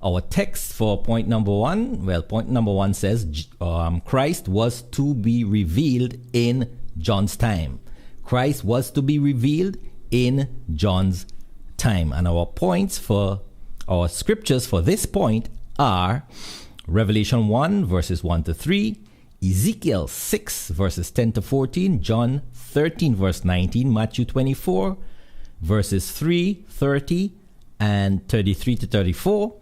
Our text for point number one, well, point number one says Christ was to be revealed in John's time. Christ was to be revealed in John's time. And our points for our scriptures for this point are Revelation 1 verses 1 to 3, Ezekiel 6 verses 10 to 14, John 13 verse 19, Matthew 24 verses 3, 30 and 33 to 34,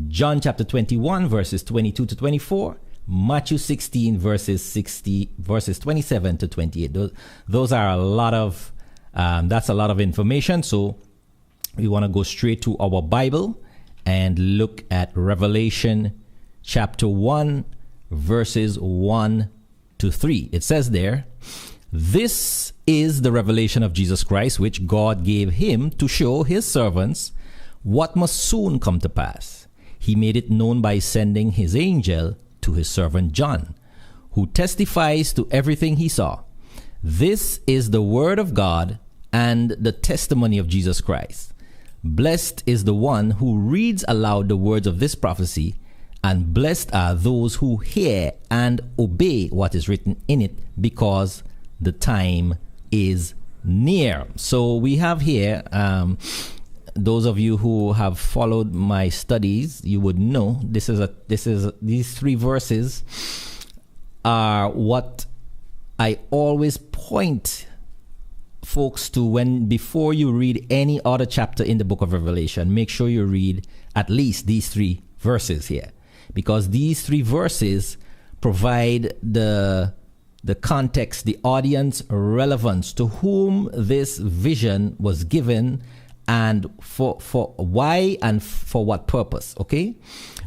John chapter 21 verses 22 to 24, Matthew 16 verses 27 to 28. Those are a lot of that's a lot of information. So we want to go straight to our Bible and look at Revelation chapter 1 verses 1 to 3. It says there, "This is the revelation of Jesus Christ, which God gave him to show his servants what must soon come to pass. He made it known by sending his angel to his servant John, who testifies to everything he saw. This is the word of God and the testimony of Jesus Christ. Blessed is the one who reads aloud the words of this prophecy, and blessed are those who hear and obey what is written in it, because the time is near." So we have here, those of you who have followed my studies, you would know these three verses are what I always point folks to before you read any other chapter in the book of Revelation. Make sure you read at least these three verses here, because these three verses provide the context, the audience relevance to whom this vision was given, and for why and for what purpose. Okay,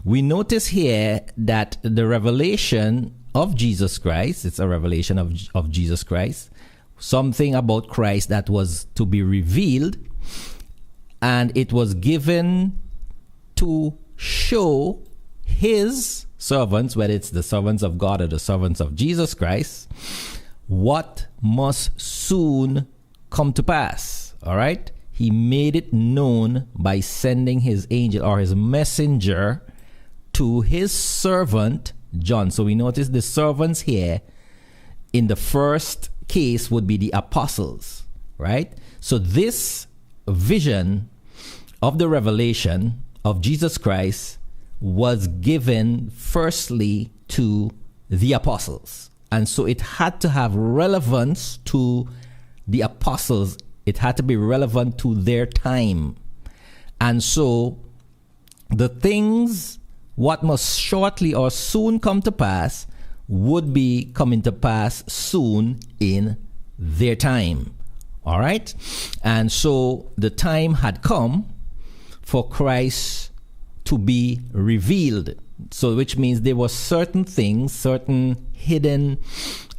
we notice here that the revelation of Jesus Christ, it's a revelation of Jesus Christ, something about Christ that was to be revealed, and it was given to show his servants, whether it's the servants of God or the servants of Jesus Christ, what must soon come to pass. All right, he made it known by sending his angel or his messenger to his servant John. So we notice the servants here in the first case would be the apostles, right? So this vision of the revelation of Jesus Christ was given firstly to the apostles, and so it had to have relevance to the apostles. It had to be relevant to their time. And so the things what must shortly or soon come to pass would be coming to pass soon in their time. All right? And so the time had come for Christ to be revealed. So which means there were certain things, certain hidden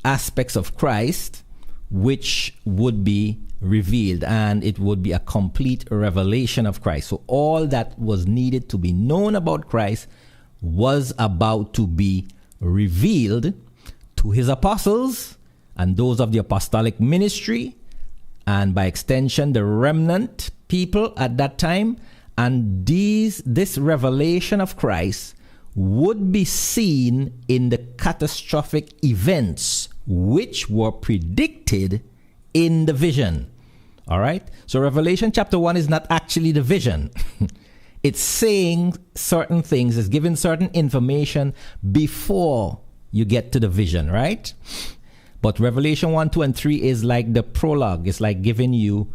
aspects of Christ which would be revealed, and it would be a complete revelation of Christ. So all that was needed to be known about Christ was about to be revealed to his apostles and those of the apostolic ministry, and by extension the remnant people at that time. And this revelation of Christ would be seen in the catastrophic events which were predicted in the vision. All right, so Revelation chapter 1 is not actually the vision. It's saying certain things, it's giving certain information before you get to the vision, right? But Revelation 1, 2, and 3 is like the prologue. It's like giving you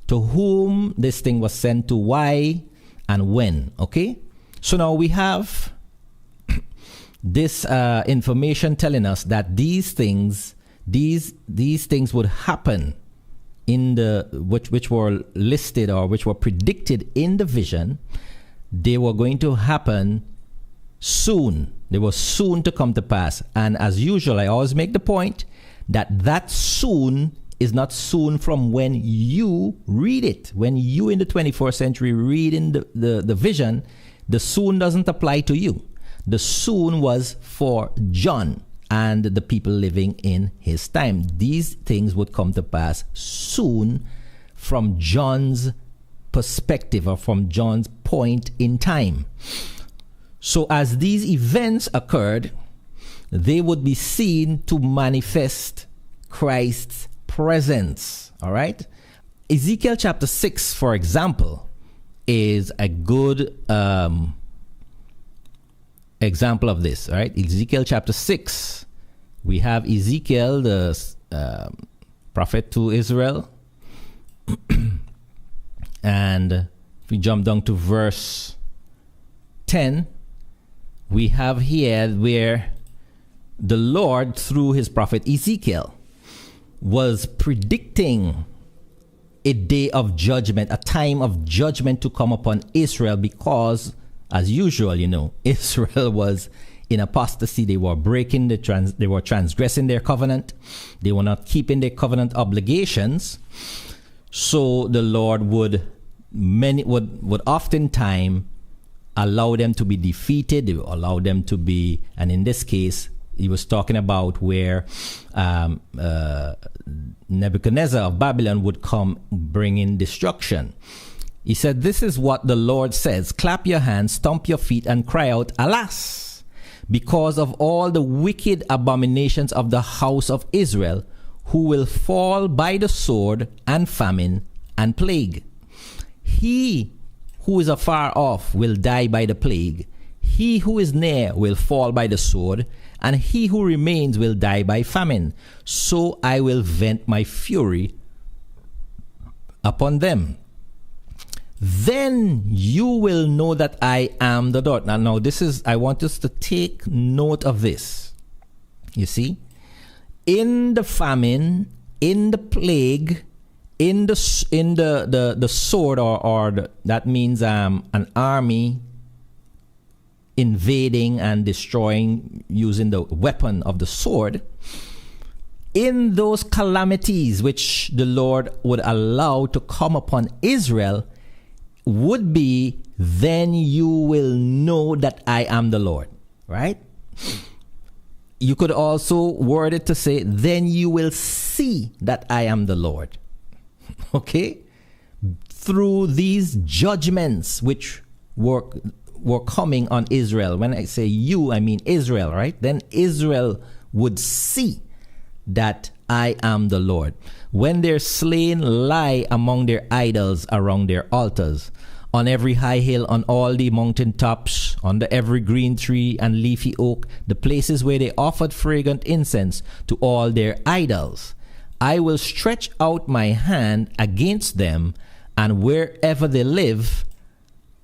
to whom this thing was sent, to why and when. Okay? So now we have this information telling us that these things would happen in the which were listed or which were predicted in the vision. They were going to happen soon. They were soon to come to pass. And as usual, I always make the point that soon is not soon from when you read it. When you in the 21st century read in the vision, the soon doesn't apply to you. The soon was for John and the people living in his time. These things would come to pass soon from John's perspective or from John's point in time. So as these events occurred, they would be seen to manifest Christ's presence. All right? Ezekiel chapter 6, for example, is a good example of this. All right? Ezekiel chapter 6, we have Ezekiel, the prophet to Israel. And if we jump down to verse 10, we have here where the Lord, through his prophet Ezekiel, was predicting a day of judgment, a time of judgment to come upon Israel because, as usual, Israel was in apostasy. They were breaking they were transgressing their covenant. They were not keeping their covenant obligations. So the Lord would oftentimes allow them to be defeated. They would allow them to be, and in this case, he was talking about where Nebuchadnezzar of Babylon would come bringing destruction. He said, "This is what the Lord says, clap your hands, stomp your feet, and cry out, alas, because of all the wicked abominations of the house of Israel, who will fall by the sword and famine and plague. He who is afar off will die by the plague. He who is near will fall by the sword, and he who remains will die by famine. So I will vent my fury upon them. Then you will know that I am the Lord." Now I want us to take note of this. You see, in the famine, in the plague, in the sword, that means an army invading and destroying using the weapon of the sword. In those calamities which the Lord would allow to come upon Israel, would be, then you will know that I am the Lord, right? You could also word it to say, then you will see that I am the Lord. Okay? Through these judgments which were coming on Israel. When I say you, I mean Israel, right? Then Israel would see that I am the Lord. When their slain lie among their idols around their altars, on every high hill, on all the mountain tops, under every green tree and leafy oak, the places where they offered fragrant incense to all their idols, I will stretch out my hand against them, and wherever they live,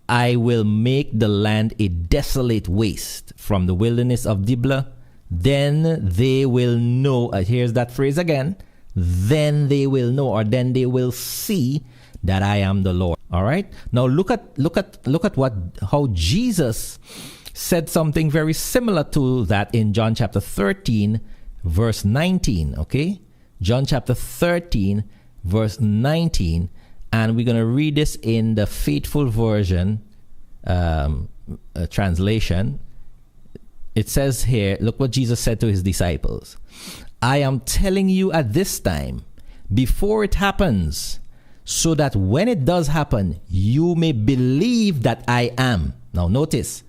I will make the land a desolate waste, from the wilderness of Diblah. Then they will know, here's that phrase again, then they will know, or then they will see that I am the Lord. All right? Now look at how Jesus said something very similar to that in John chapter 13, verse 19, okay? John chapter 13, verse 19, and we're going to read this in the Faithful Version translation. It says here, look what Jesus said to his disciples. I am telling you at this time, before it happens, so that when it does happen, you may believe that I am. Now notice,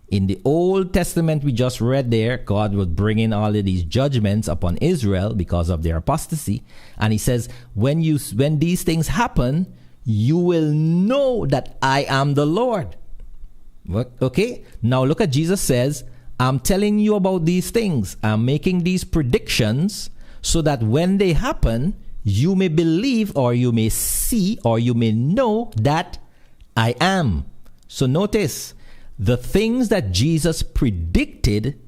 in the Old Testament we just read there, God was bringing all of these judgments upon Israel because of their apostasy. And he says, when these things happen, you will know that I am the Lord. Okay? Now look at Jesus says, I'm telling you about these things. I'm making these predictions so that when they happen, you may believe, or you may see, or you may know that I am. So notice, the things that Jesus predicted,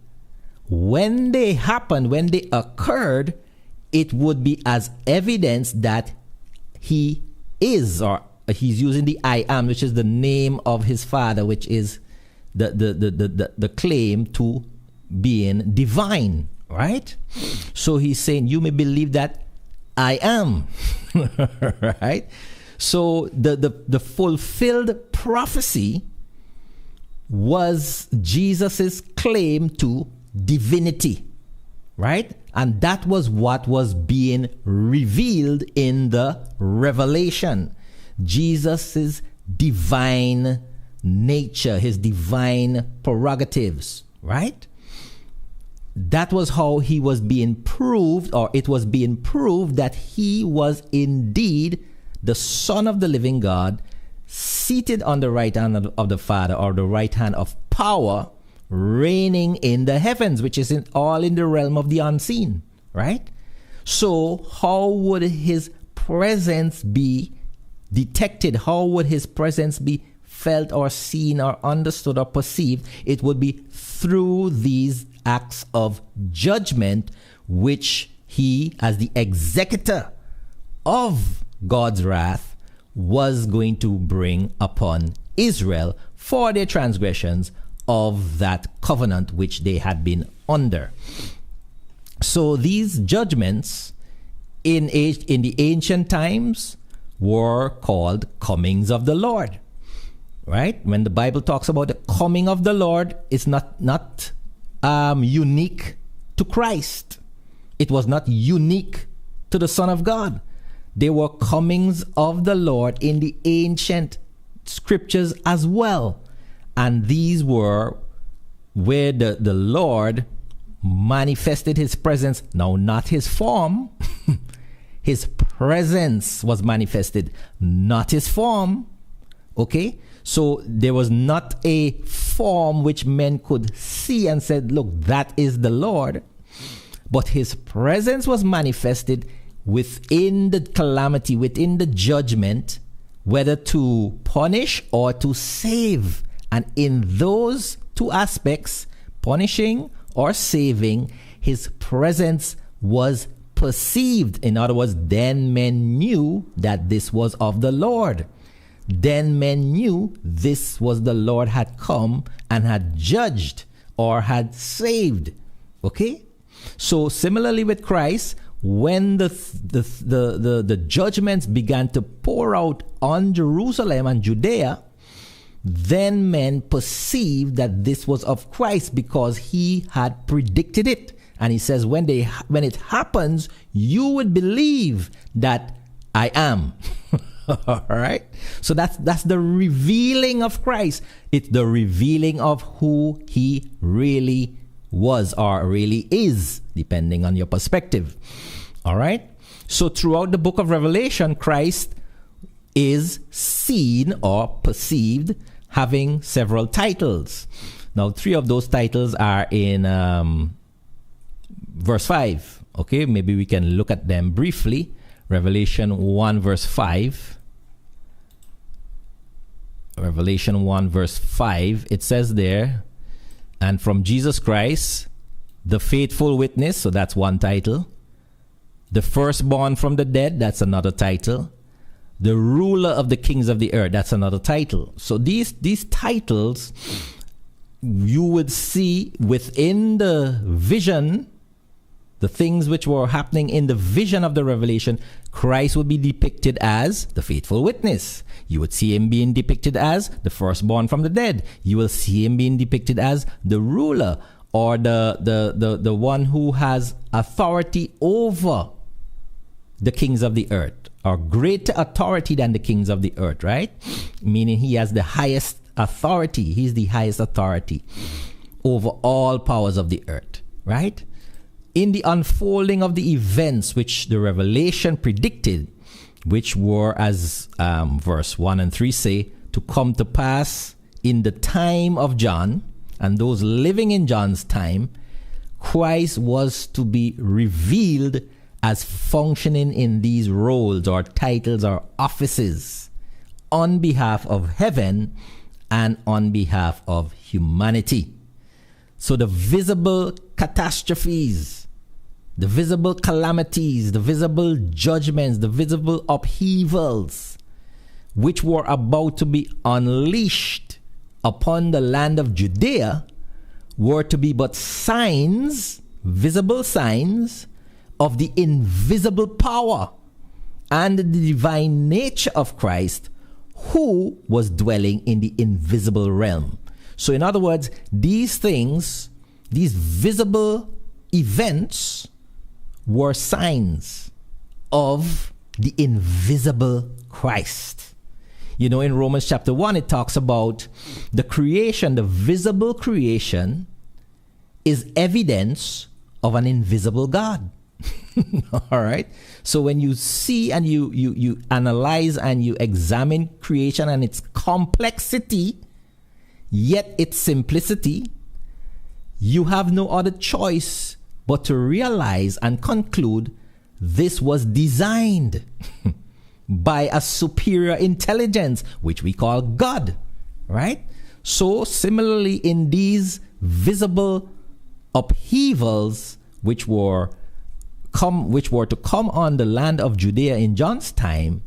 when they happened, when they occurred, it would be as evidence that he is, or he's using the I am, which is the name of his Father, which is the claim to being divine, right? So he's saying, you may believe that I am, right? So the fulfilled prophecy was Jesus's claim to divinity, right? And that was what was being revealed in the revelation. Jesus's divine nature, his divine prerogatives, right? That was how he was being proved, or it was being proved that he was indeed the Son of the living God, seated on the right hand of the Father, or the right hand of power, reigning in the heavens, which is all in the realm of the unseen, right? So how would his presence be detected? How would his presence be felt or seen or understood or perceived? It would be through these acts of judgment, which he, as the executor of God's wrath, was going to bring upon Israel for their transgressions of that covenant which they had been under. So these judgments in the ancient times were called comings of the Lord, right? When the Bible talks about the coming of the Lord, it's not unique to Christ. It was not unique to the Son of God. They were comings of the Lord in the ancient scriptures as well. And these were where the Lord manifested his presence. Now, not his form. His presence was manifested, not his form. Okay? So there was not a form which men could see and said, look, that is the Lord. But his presence was manifested within the calamity, within the judgment, whether to punish or to save. And in those two aspects, punishing or saving, his presence was perceived. In other words, then men knew that this was of the Lord. Then men knew this was the Lord had come and had judged or had saved. Okay? So similarly with Christ, when the judgments began to pour out on Jerusalem and Judea, then men perceived that this was of Christ because he had predicted it. And he says, when it happens, you would believe that I am. All right. So that's the revealing of Christ. It's the revealing of who he really was or really is, depending on your perspective. All right. So throughout the book of Revelation, Christ is seen or perceived having several titles. Now, 3 of those titles are in verse 5. Okay, maybe we can look at them briefly. Revelation 1 verse 5. Revelation 1 verse 5, it says there, and from Jesus Christ, the faithful witness, so that's one title. The firstborn from the dead, that's another title. The ruler of the kings of the earth, that's another title. So these titles, you would see within the vision, the things which were happening in the vision of the revelation. Christ would be depicted as the faithful witness. You would see him being depicted as the firstborn from the dead. You will see him being depicted as the ruler, or the one who has authority over the kings of the earth, or greater authority than the kings of the earth, right? Meaning he has the highest authority. He's the highest authority over all powers of the earth, right? In the unfolding of the events which the revelation predicted, which were, as verse 1 and 3 say, to come to pass in the time of John and those living in John's time, Christ was to be revealed as functioning in these roles or titles or offices on behalf of heaven and on behalf of humanity. So the visible catastrophes, the visible calamities, the visible judgments, the visible upheavals, which were about to be unleashed upon the land of Judea, were to be but signs, visible signs, of the invisible power and the divine nature of Christ, who was dwelling in the invisible realm. So in other words, these things, these visible events, were signs of the invisible Christ. You know, in Romans chapter 1, it talks about the creation, the visible creation is evidence of an invisible God. All right. So when you see and you analyze and you examine creation and its complexity, yet its simplicity, you have no other choice but to realize and conclude this was designed by a superior intelligence, which we call God, right? So similarly, in these visible upheavals which were to come on the land of Judea in John's time,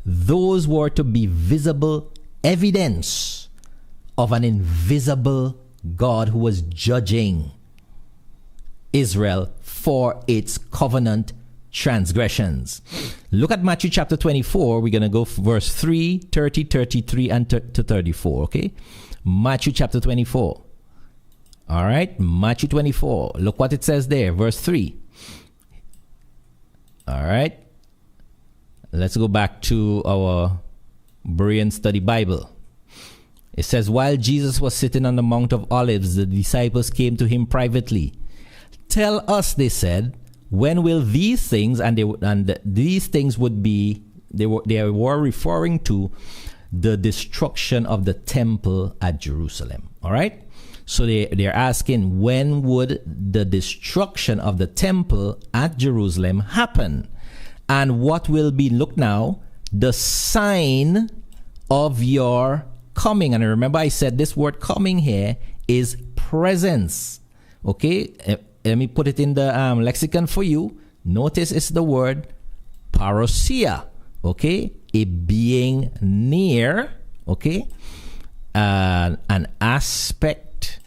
those were to be visible evidence of an invisible God who was judging Israel for its covenant transgressions. Look at Matthew chapter 24. We're going to go verse 3, 30, 33, and to 34, okay? Matthew chapter 24. All right, Matthew 24. Look what it says there, verse 3. All right. Let's go back to our Berean Study Bible. It says, while Jesus was sitting on the Mount of Olives, the disciples came to him privately. Tell us, they said, when will these things, these things would be, they were referring to the destruction of the temple at Jerusalem. All right. So they're asking, when would the destruction of the temple at Jerusalem happen? And what will be, look now, the sign of your coming? And remember I said this word coming here is presence. Okay, let me put it in the lexicon for you. Notice it's the word parousia. Okay, a being near. Okay, an aspect,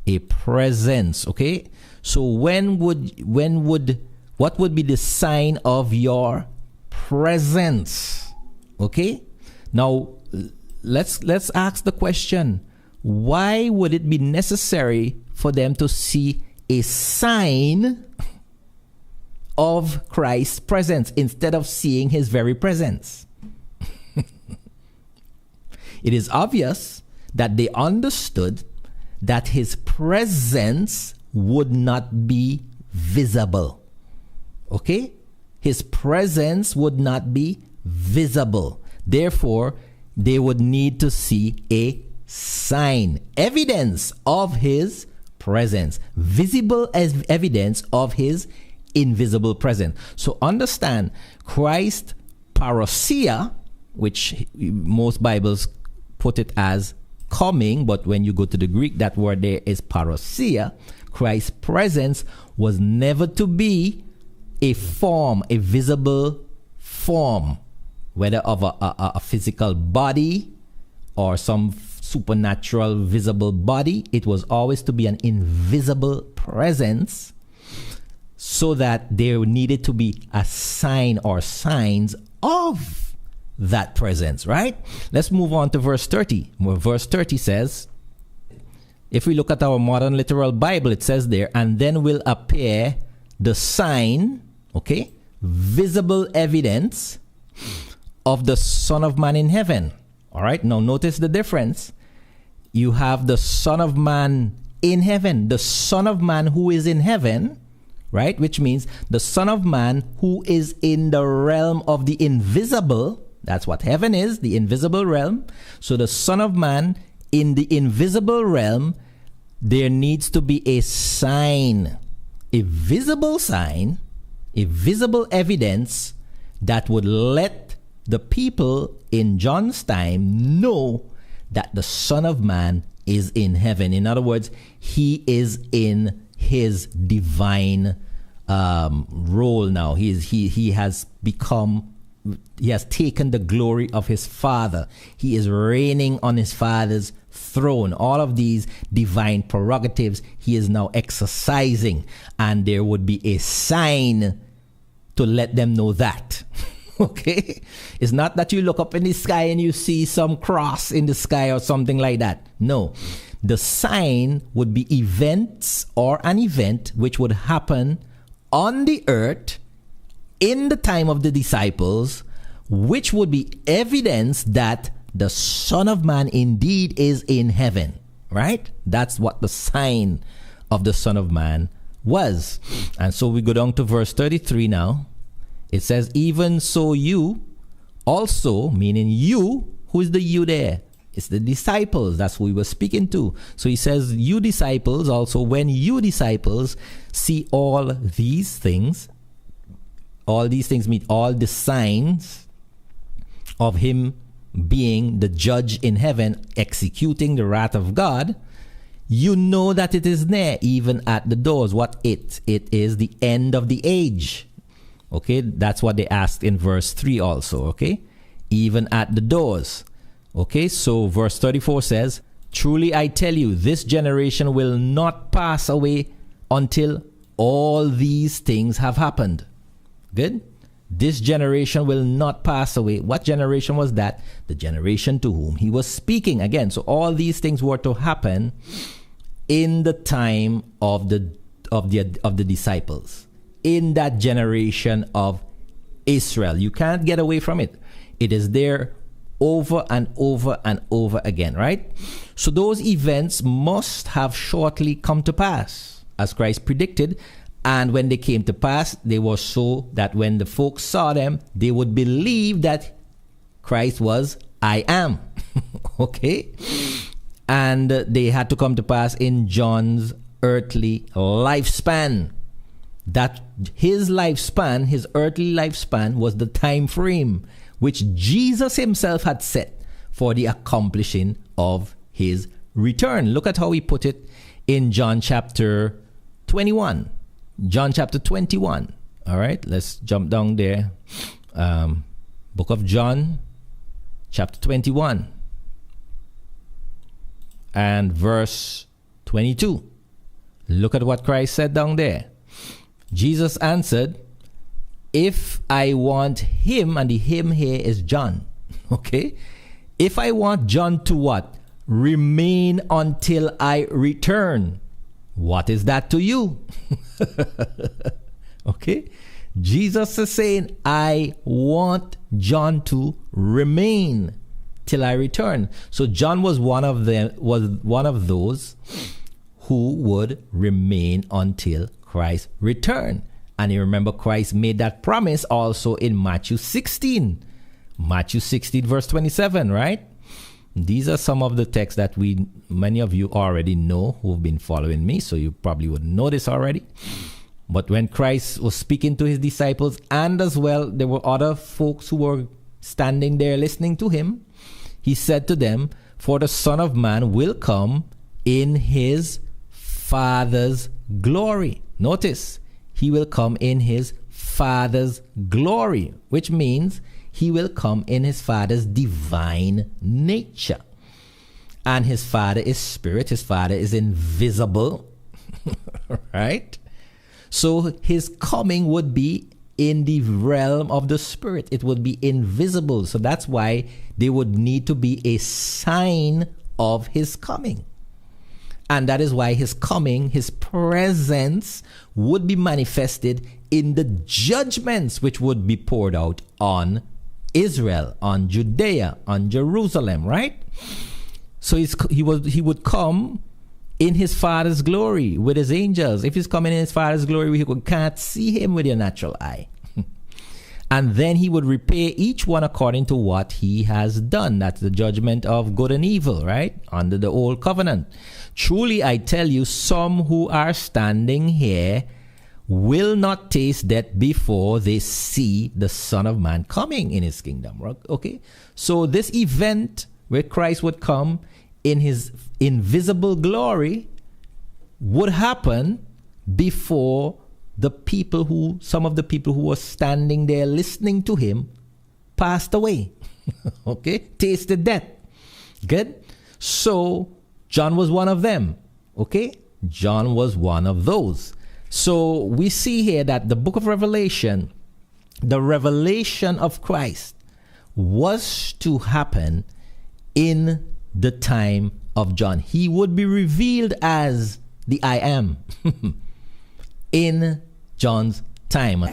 a presence. Okay, so what would be the sign of your presence? Okay, now let's ask the question, why would it be necessary for them to see a sign of Christ's presence instead of seeing his very presence? It is obvious that they understood that his presence would not be visible. Okay? His presence would not be visible. Therefore, they would need to see a sign, evidence of his presence, visible as evidence of his invisible presence. So understand, Christ parousia, which most Bibles put it as coming, but when you go to the Greek, that word there is parousia. Christ's presence was never to be a form, a visible form, whether of a physical body or some supernatural visible body. It was always to be an invisible presence, so that there needed to be a sign or signs of that presence, right? Let's move on to verse 30. Where verse 30 says, if we look at our modern literal Bible, it says there, and then will appear the sign, okay, visible evidence of the Son of Man in heaven. All right, now notice the difference. You have the Son of Man in heaven, the Son of Man who is in heaven, right? Which means the Son of Man who is in the realm of the invisible. That's what heaven is, the invisible realm. So the Son of Man in the invisible realm, there needs to be a sign, a visible sign, a visible evidence that would let the people in John's time know that the Son of Man is in heaven. In other words, he is in his divine role now. He has taken the glory of his Father. He is reigning on his Father's throne. All of these divine prerogatives he is now exercising, and there would be a sign to let them know that. Okay? It's not that you look up in the sky and you see some cross in the sky or something like that. No. The sign would be events, or an event which would happen on the earth in the time of the disciples, which would be evidence that the Son of Man indeed is in heaven. Right? That's what the sign of the Son of Man was. And so we go down to verse 33 now. It says, even so you also, meaning you, who is the you there? It's the disciples. That's who we were speaking to. So he says, you disciples also, when you disciples see all these things mean all the signs of him being the judge in heaven, executing the wrath of God, you know that it is near, even at the doors. What it is the end of the age. Okay, that's what they asked in verse 3 also. Okay, even at the doors. Okay, so verse 34 says, truly I tell you, this generation will not pass away until all these things have happened. Good? This generation will not pass away. What generation was that? The generation to whom he was speaking. Again, so all these things were to happen in the time of the disciples, in that generation of Israel. You can't get away from it. It is there over and over and over again, right? So those events must have shortly come to pass, as Christ predicted. And when they came to pass, they were so that when the folks saw them, they would believe that Christ was I am. Okay? And they had to come to pass in John's earthly lifespan. That his lifespan, his earthly lifespan, was the time frame which Jesus himself had set for the accomplishing of his return. Look at how he put it in John chapter 21. John chapter 21. All right, let's jump down there. Book of John, chapter 21. And verse 22. Look at what Christ said down there. Jesus answered, if I want him, and the him here is John, okay? If I want John to what? Remain until I return. What is that to you? Okay? Jesus is saying, I want John to remain till I return. So John was one of those who would remain until Christ's return. And you remember Christ made that promise also in Matthew 16. Matthew 16 verse 27, right? These are some of the texts that many of you already know who've been following me, so you probably would know this already. But when Christ was speaking to his disciples, and as well there were other folks who were standing there listening to him, he said to them, for the Son of Man will come in his Father's glory. Notice, he will come in his Father's glory, which means he will come in his Father's divine nature. And his Father is spirit. His Father is invisible. Right? So his coming would be in the realm of the spirit. It would be invisible. So that's why there would need to be a sign of his coming. And that is why his coming, his presence, would be manifested in the judgments which would be poured out on Israel, on Judea, on Jerusalem, right? So he would come in his Father's glory with his angels. If he's coming in his Father's glory, you can't see him with your natural eye. And then he would repay each one according to what he has done. That's the judgment of good and evil, right? Under the old covenant. Truly, I tell you, some who are standing here will not taste death before they see the Son of Man coming in his kingdom. Okay? So this event where Christ would come in his invisible glory would happen before some of the people who were standing there listening to him passed away. Okay? Tasted death. Good? So John was one of them. Okay? John was one of those. So we see here that the book of Revelation, the revelation of Christ, was to happen in the time of John. He would be revealed as the I am in John's time.